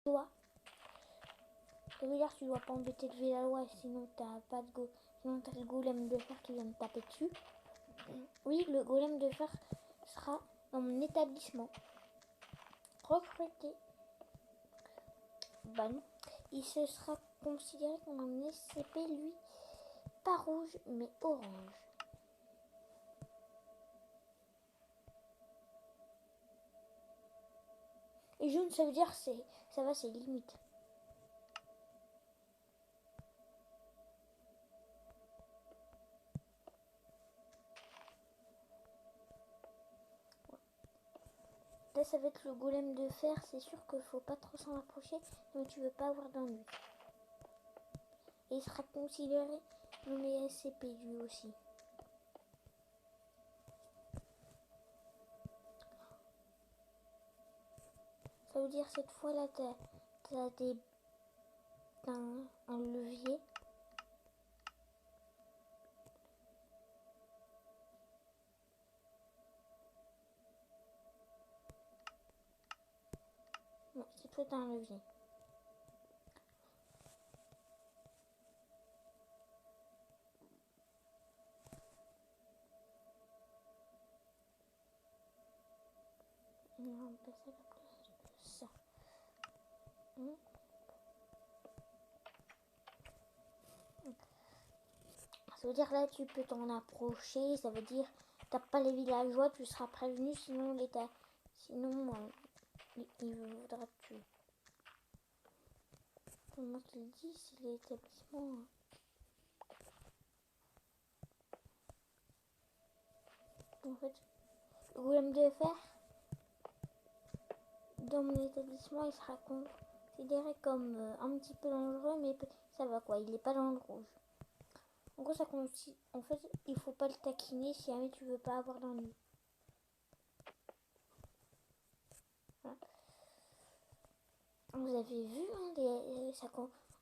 loi. Ça veut dire que tu dois pas embêter le villageois, sinon t'as pas de sinon t'as le golem de fer qui vient de taper dessus. Oui, le golem de fer sera dans mon établissement. Recruté. Bah non. Il se sera considéré comme un SCP, lui, pas rouge, mais orange. Et jaune, ça veut dire ça va, c'est limite. Là, ça va être le golem de fer. C'est sûr qu'il faut pas trop s'en approcher, mais tu veux pas avoir d'ennui. Et il sera considéré comme les SCP lui aussi. Ça veut dire cette fois là, t'as un levier. Non, cette fois t'as un levier. On va passer à la place de ça. Ça veut dire là tu peux t'en approcher, ça veut dire t'as pas les villageois, tu seras prévenu, sinon il voudra te tuer. Comme moi je te le dis, c'est l'établissement. En fait, le golem de fer, dans mon établissement, il sera considéré comme un petit peu dangereux, mais ça va quoi, il est pas dans le rouge. En gros, en fait, il faut pas le taquiner si jamais tu veux pas avoir d'ennui. Voilà. Vous avez vu, hein,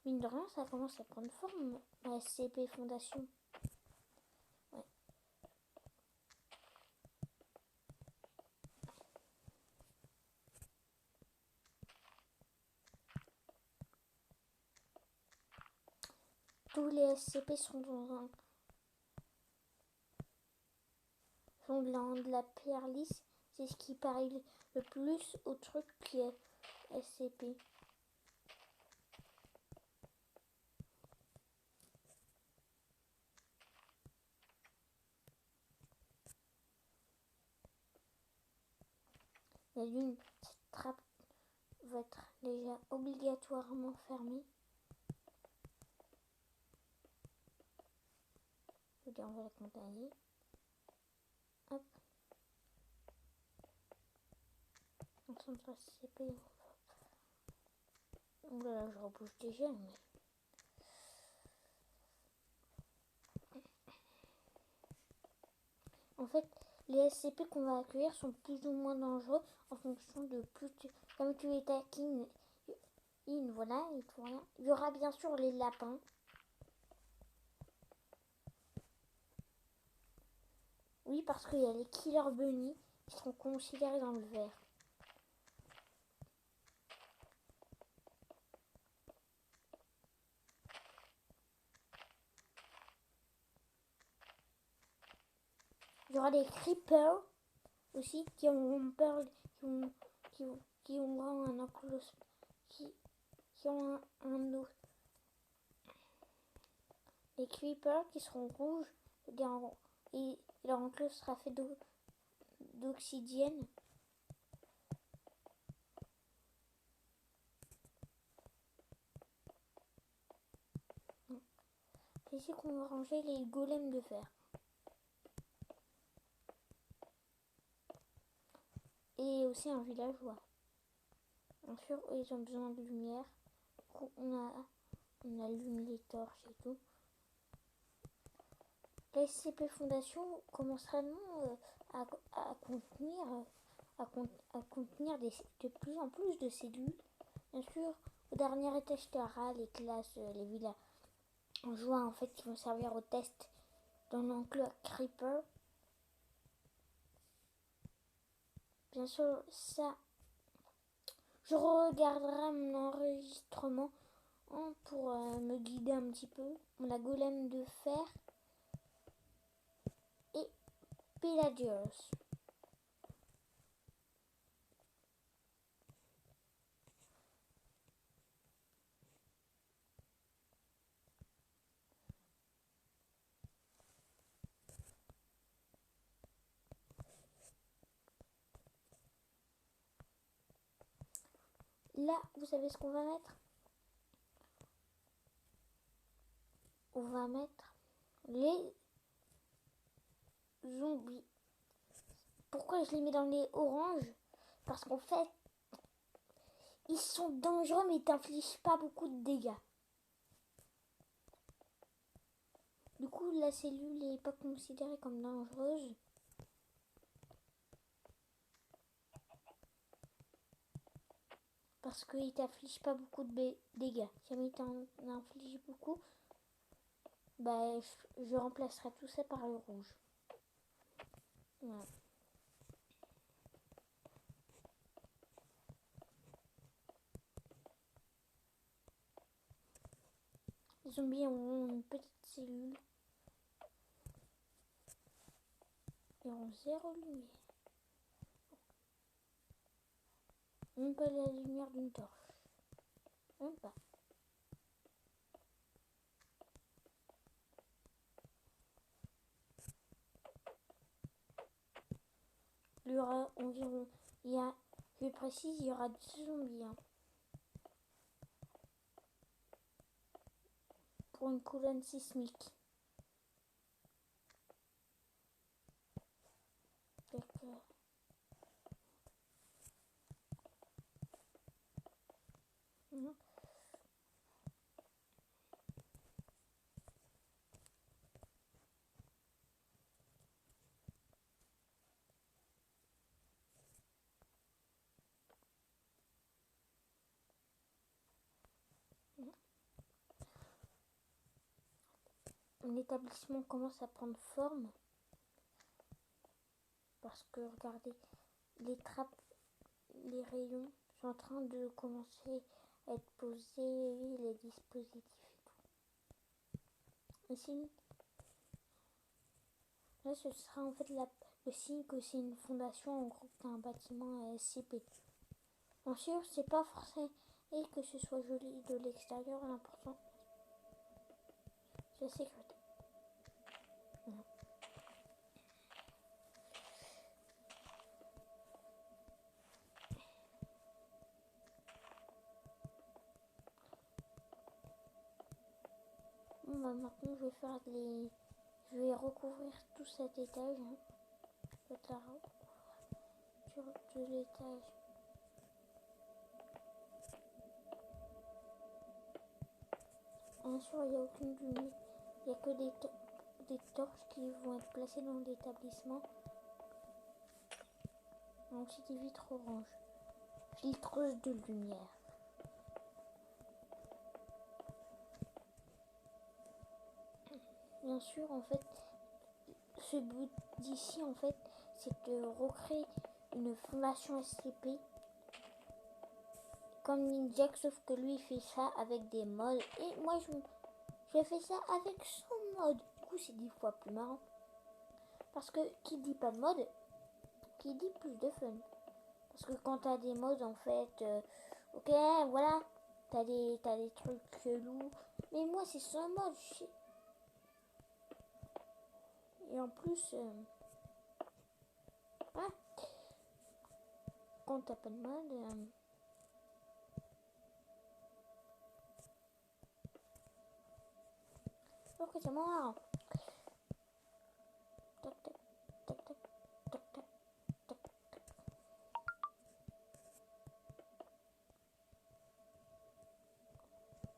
mine de rien, ça commence à prendre forme, la SCP Fondation. Ouais. Tous les SCP sont dans de la pierre lisse. C'est ce qui paraît le plus au truc qui est SCP. La lune, cette trappe va être déjà obligatoirement fermée. Je veux dire, on va la contagner. Hop. Concentre SCP. Voilà, je rebouche déjà, mais... En fait, les SCP qu'on va accueillir sont plus ou moins dangereux en fonction de comme tu les taquines, voilà, il faut rien. Il y aura bien sûr les lapins. Oui, parce qu'il y a les killer bunny qui seront considérés dans le vert. Il y aura des creepers aussi qui ont peur, qui ont un enclos, qui ont un autre. Les creepers qui seront rouges, et leur enclos sera fait d'obsidienne. C'est ici qu'on va ranger les golems de fer. Et aussi un villageois. Bien sûr, ils ont besoin de lumière. On allume les torches et tout. La SCP Fondation commencera à contenir de plus en plus de cellules. Bien sûr, au dernier étage, tu auras les classes, les villas en joie en fait qui vont servir au test dans l'enclos Creeper. Bien sûr, ça, Je regarderai mon enregistrement pour me guider un petit peu. On a Golem de fer et Pelagios. Là, vous savez ce qu'on va mettre? On va mettre les zombies. Pourquoi je les mets dans les oranges? Parce qu'en fait, ils sont dangereux mais ils t'infligent pas beaucoup de dégâts. Du coup, la cellule n'est pas considérée comme dangereuse. Parce qu'il t'inflige pas beaucoup de dégâts. Si jamais il t'en inflige beaucoup, bah, je remplacerai tout ça par le rouge. Voilà. Les zombies ont une petite cellule. Ils ont 0 lumière. Même pas la lumière d'une torche. Même pas. Il y aura environ... je précise, il y aura 2 zombies. Pour une colonne sismique. D'accord. L'établissement commence à prendre forme. Parce que regardez, les trappes, les rayons sont en train de commencer à être posés, les dispositifs et tout. Ici, là ce sera en fait le signe que c'est une fondation en gros d'un bâtiment SCP. Bien sûr, c'est pas forcément que ce soit joli de l'extérieur, l'important c'est la sécurité. Voilà. Bon, bah, maintenant je vais recouvrir tout cet étage. Je vais la sur tout l'étage. Bien sûr, il n'y a aucune lumière. Il n'y a que des torches qui vont être placées dans l'établissement. Ensuite, des vitres oranges. Filtreuse de lumière. Bien sûr, en fait, ce but d'ici, en fait, c'est de recréer une fondation SCP comme Ninja, sauf que lui, il fait ça avec des mods. Et moi, je fais ça avec son mode. Du coup, c'est 10 fois plus marrant. Parce que qui dit pas de mode, qui dit plus de fun. Parce que quand t'as des modes, en fait, ok, voilà, t'as des trucs chelous. Mais moi, c'est son mode. Et en plus, ouais, quand t'as pas de mode, ok, c'est marrant. Tac, tac, tac, tac, tac, tac, tac, tac.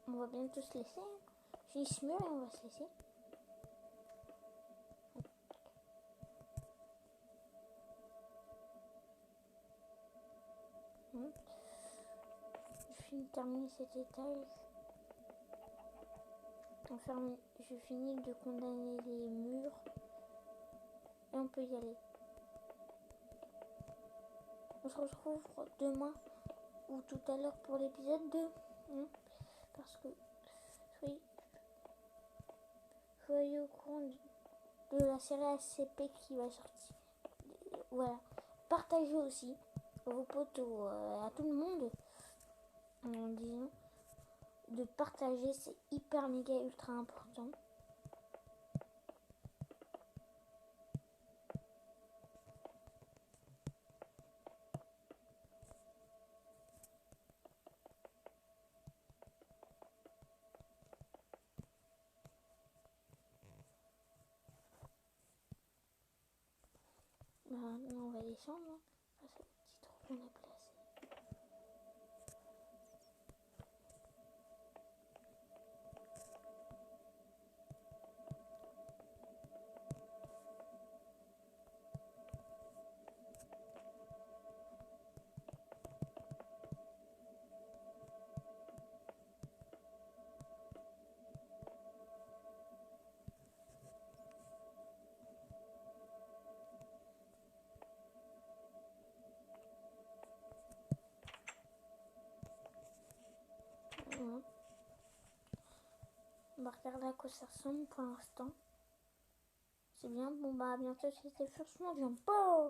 On va bientôt se laisser. J'ai ce mur et on va se laisser. Je finis de terminer cet étage. Enfin, je finis de condamner les murs. Et on peut y aller. On se retrouve demain ou tout à l'heure pour l'épisode 2. Parce que soyez au courant de la série SCP qui va sortir. Voilà. Partagez aussi vos potes à tout le monde en disant de partager, c'est hyper méga ultra important. Maintenant on va descendre parce que le petit trou qu'on a placé. Voilà. On va regarder à quoi ça ressemble pour l'instant. C'est bien. Bon bah à bientôt, c'était First Monde. J'aime pas.